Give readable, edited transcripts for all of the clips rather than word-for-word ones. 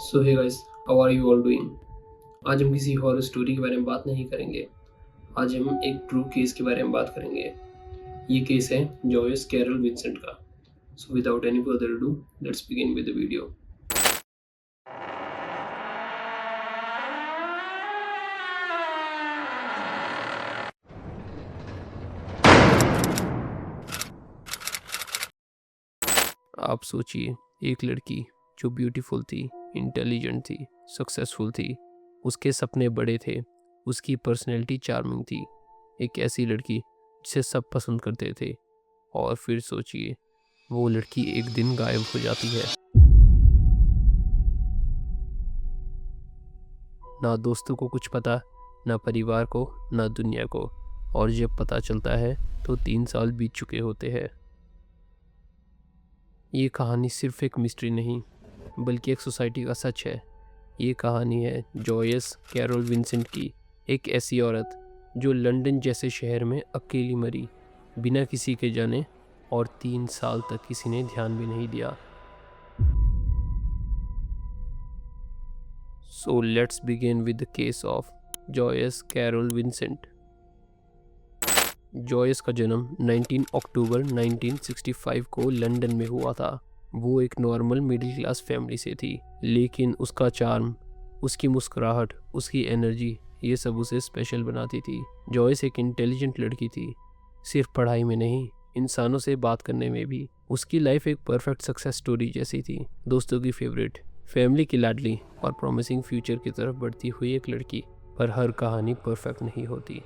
So hey guys, how are you all doing. आज हम किसी हॉरर स्टोरी के बारे में बात नहीं करेंगे। आज हम एक ट्रू केस के बारे में बात करेंगे। ये केस है जॉयस कैरल विंसेंट का। So without any further do, let's begin with the video. आप सोचिए, एक लड़की जो ब्यूटीफुल थी, इंटेलिजेंट थी, सक्सेसफुल थी, उसके सपने बड़े थे, उसकी पर्सनैलिटी चार्मिंग थी। एक ऐसी लड़की जिसे सब पसंद करते थे, और फिर सोचिए वो लड़की एक दिन गायब हो जाती है। ना दोस्तों को कुछ पता, ना परिवार को, ना दुनिया को, और जब पता चलता है तो 3 साल बीत चुके होते हैं। ये कहानी सिर्फ एक मिस्ट्री नहीं बल्कि एक सोसाइटी का सच है। ये कहानी है जॉयस कैरोल विंसेंट की, एक ऐसी औरत जो लंदन जैसे शहर में अकेली मरी, बिना किसी के जाने, और 3 साल तक किसी ने ध्यान भी नहीं दिया। So let's begin with the case of Joyce Carol Vincent. Joyce का जन्म 19 अक्टूबर 1965 को लंदन में हुआ था। वो एक नॉर्मल मिडिल क्लास फैमिली से थी, लेकिन उसका चार्म, उसकी मुस्कुराहट, उसकी एनर्जी, ये सब उसे स्पेशल बनाती थी। जॉयस एक इंटेलिजेंट लड़की थी, सिर्फ पढ़ाई में नहीं, इंसानों से बात करने में भी। उसकी लाइफ एक परफेक्ट सक्सेस स्टोरी जैसी थी। दोस्तों की फेवरेट, फैमिली की लाडली, और प्रॉमिसिंग फ्यूचर की तरफ बढ़ती हुई एक लड़की। पर हर कहानी परफेक्ट नहीं होती।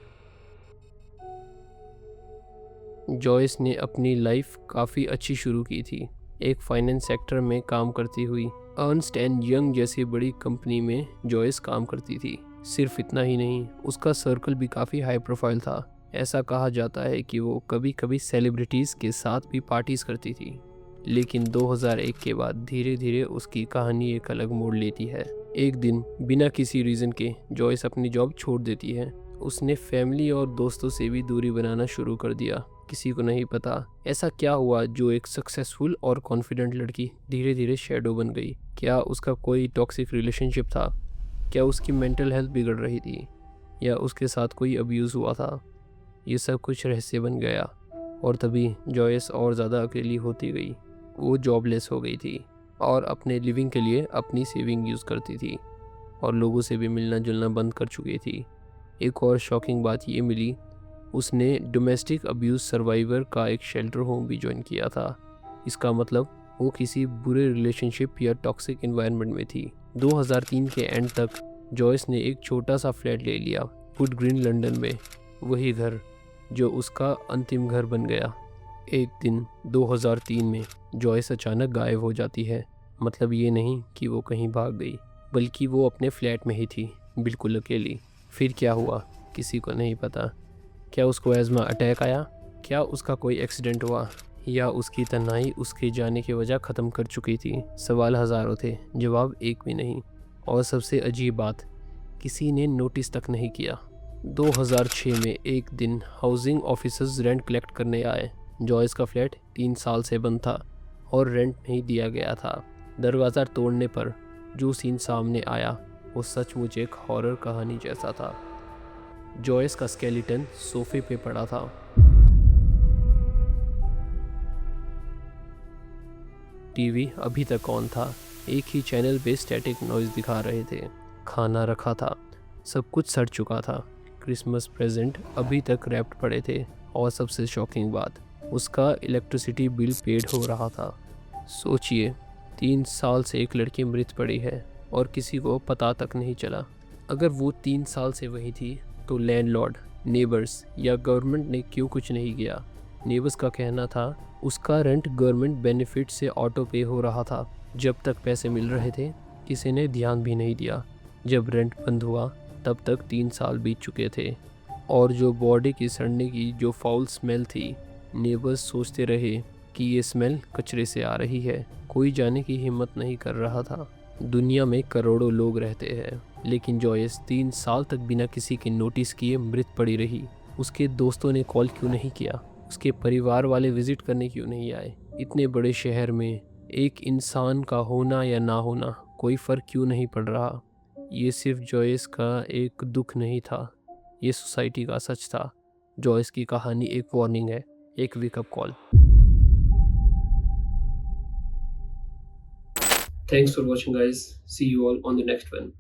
जॉयस ने अपनी लाइफ काफ़ी अच्छी शुरू की थी। एक फाइनेंस सेक्टर में काम करती हुई अर्नस्ट एंड यंग जैसी बड़ी कंपनी में जॉयस काम करती थी। सिर्फ इतना ही नहीं, उसका सर्कल भी काफ़ी हाई प्रोफाइल था। ऐसा कहा जाता है कि वो कभी कभी सेलिब्रिटीज़ के साथ भी पार्टीज करती थी। लेकिन 2001 के बाद धीरे धीरे उसकी कहानी एक अलग मोड़ लेती है। एक दिन बिना किसी रीज़न के जॉयस अपनी जॉब छोड़ देती है। उसने फैमिली और दोस्तों से भी दूरी बनाना शुरू कर दिया। किसी को नहीं पता ऐसा क्या हुआ जो एक सक्सेसफुल और कॉन्फिडेंट लड़की धीरे धीरे शैडो बन गई। क्या उसका कोई टॉक्सिक रिलेशनशिप था? क्या उसकी मेंटल हेल्थ बिगड़ रही थी? या उसके साथ कोई अब्यूज़ हुआ था? ये सब कुछ रहस्य बन गया, और तभी जॉयस और ज़्यादा अकेली होती गई। वो जॉबलेस हो गई थी और अपने लिविंग के लिए अपनी सेविंग यूज़ करती थी, और लोगों से भी मिलना जुलना बंद कर चुकी थी। एक और शॉकिंग बात ये मिली, उसने डोमेस्टिक अब्यूज़ सर्वाइवर का एक शेल्टर होम भी ज्वाइन किया था। इसका मतलब वो किसी बुरे रिलेशनशिप या टॉक्सिक एनवायरनमेंट में थी। 2003 के एंड तक जॉयस ने एक छोटा सा फ्लैट ले लिया फुट ग्रीन लंदन में, वही घर जो उसका अंतिम घर बन गया। एक दिन 2003 में जॉयस अचानक गायब हो जाती है। मतलब ये नहीं कि वो कहीं भाग गई, बल्कि वो अपने फ्लैट में ही थी, बिल्कुल अकेली। फिर क्या हुआ किसी को नहीं पता। क्या उसको एज़मा अटैक आया? क्या उसका कोई एक्सीडेंट हुआ? या उसकी तन्हाई उसके जाने की वजह ख़त्म कर चुकी थी? सवाल हज़ारों थे, जवाब एक भी नहीं। और सबसे अजीब बात, किसी ने नोटिस तक नहीं किया। 2006 में एक दिन हाउसिंग ऑफिसर्स रेंट कलेक्ट करने आए। जॉयस का फ्लैट 3 साल से बंद था और रेंट नहीं दिया गया था। दरवाज़ा तोड़ने पर जो सीन सामने आया वो सचमुच एक हॉरर कहानी जैसा था। जॉयस का स्केलेटन सोफे पे पड़ा था। टीवी अभी तक ऑन था, एक ही चैनल पे स्टैटिक नॉइज़ दिखा रहे थे। खाना रखा था, सब कुछ सड़ चुका था। क्रिसमस प्रेजेंट अभी तक रैप्ड पड़े थे, और सबसे शॉकिंग बात, उसका इलेक्ट्रिसिटी बिल पेड हो रहा था। सोचिए, 3 साल से एक लड़की मृत पड़ी है और किसी को पता तक नहीं चला। अगर वो 3 साल से वही थी तो लैंडलॉर्ड, नेबर्स या गवर्नमेंट ने क्यों कुछ नहीं किया? नेबर्स का कहना था उसका रेंट गवर्नमेंट बेनिफिट से ऑटो पे हो रहा था। जब तक पैसे मिल रहे थे किसी ने ध्यान भी नहीं दिया। जब रेंट बंद हुआ तब तक 3 साल बीत चुके थे, और जो बॉडी की सड़ने की जो फाउल स्मेल थी, नेबर्स सोचते रहे कि ये स्मेल कचरे से आ रही है। कोई जाने की हिम्मत नहीं कर रहा था। दुनिया में करोड़ों लोग रहते हैं, लेकिन जॉयस 3 साल तक बिना किसी के नोटिस किए मृत पड़ी रही। उसके दोस्तों ने कॉल क्यों नहीं किया? उसके परिवार वाले विजिट करने क्यों नहीं आए? इतने बड़े शहर में एक इंसान का होना या ना होना कोई फ़र्क क्यों नहीं पड़ रहा। ये सिर्फ जॉयस का एक दुख नहीं था, ये सोसाइटी का सच था। जॉयस की कहानी एक वार्निंग है, एक wake up call. Thanks for watching, guys. See you all on the next one.